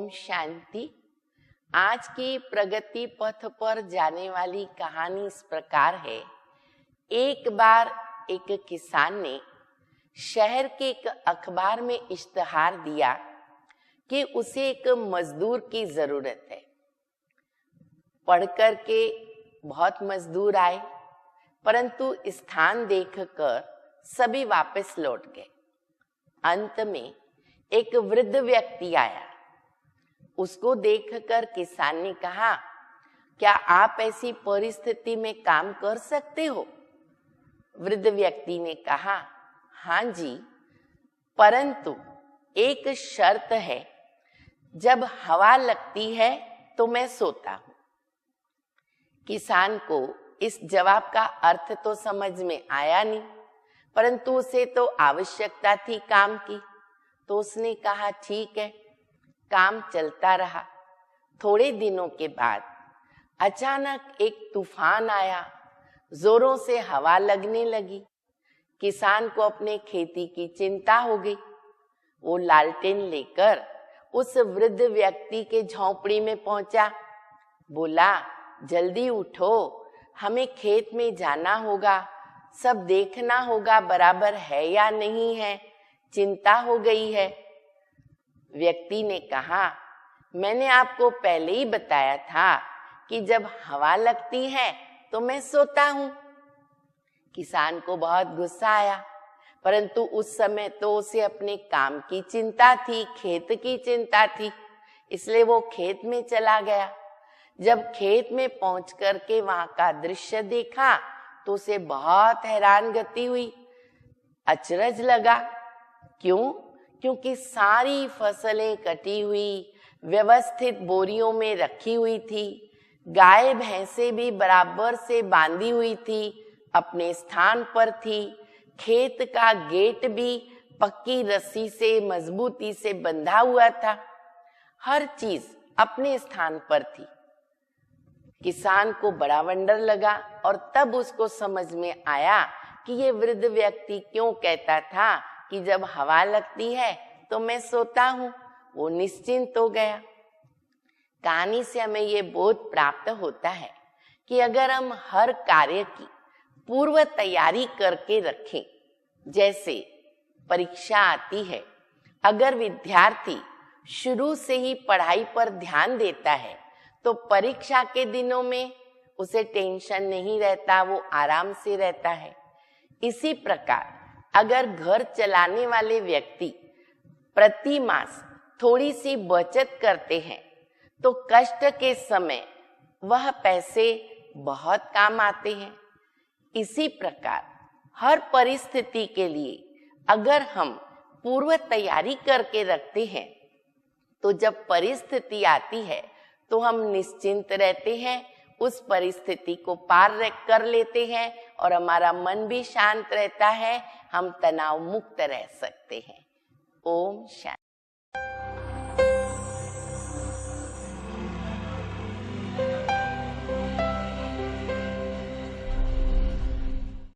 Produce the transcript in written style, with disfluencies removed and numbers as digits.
ओम शांति। आज की प्रगति पथ पर जाने वाली कहानी इस प्रकार है। एक बार एक किसान ने शहर के एक अखबार में इश्तिहार दिया कि उसे एक मजदूर की जरूरत है। पढ़कर के बहुत मजदूर आए, परंतु स्थान देखकर सभी वापस लौट गए। अंत में एक वृद्ध व्यक्ति आया। उसको देखकर किसान ने कहा, क्या आप ऐसी परिस्थिति में काम कर सकते हो? वृद्ध व्यक्ति ने कहा, हाँ जी, परंतु एक शर्त है, जब हवा लगती है तो मैं सोता हूं। किसान को इस जवाब का अर्थ तो समझ में आया नहीं, परंतु उसे तो आवश्यकता थी काम की, तो उसने कहा ठीक है। काम चलता रहा। थोड़े दिनों के बाद अचानक एक तूफान आया, जोरों से हवा लगने लगी। किसान को अपने खेती की चिंता हो गई। वो लालटेन लेकर उस वृद्ध व्यक्ति के झोंपड़ी में पहुंचा। बोला, जल्दी उठो, हमें खेत में जाना होगा, सब देखना होगा बराबर है या नहीं है, चिंता हो गई है। व्यक्ति ने कहा, मैंने आपको पहले ही बताया था कि जब हवा लगती है तो मैं सोता हूं। किसान को बहुत गुस्सा आया, परंतु उस समय तो उसे अपने काम की चिंता थी, खेत की चिंता थी, इसलिए वो खेत में चला गया। जब खेत में पहुंच करके वहां का दृश्य देखा तो उसे बहुत हैरान गति हुई, अचरज लगा। क्यों? क्योंकि सारी फसलें कटी हुई, व्यवस्थित बोरियों में रखी हुई थी। गाय भैंसे भी बराबर से बांधी हुई थी, अपने स्थान पर थी। खेत का गेट भी पक्की रस्सी से मजबूती से बंधा हुआ था। हर चीज अपने स्थान पर थी। किसान को बड़ा वंडर लगा और तब उसको समझ में आया कि ये वृद्ध व्यक्ति क्यों कहता था कि जब हवा लगती है तो मैं सोता हूं। वो निश्चिंत हो गया। कहानी से हमें ये बोध प्राप्त होता है कि अगर हम हर कार्य की पूर्व तैयारी करके रखें, जैसे परीक्षा आती है, अगर विद्यार्थी शुरू से ही पढ़ाई पर ध्यान देता है तो परीक्षा के दिनों में उसे टेंशन नहीं रहता, वो आराम से रहता है। इसी प्रकार अगर घर चलाने वाले व्यक्ति प्रति मास थोड़ी सी बचत करते हैं तो कष्ट के समय वह पैसे बहुत काम आते हैं। इसी प्रकार हर परिस्थिति के लिए अगर हम पूर्व तैयारी करके रखते हैं तो जब परिस्थिति आती है तो हम निश्चिंत रहते हैं, उस परिस्थिति को पार कर लेते हैं और हमारा मन भी शांत रहता है, हम तनाव मुक्त रह सकते हैं। ओम शांति।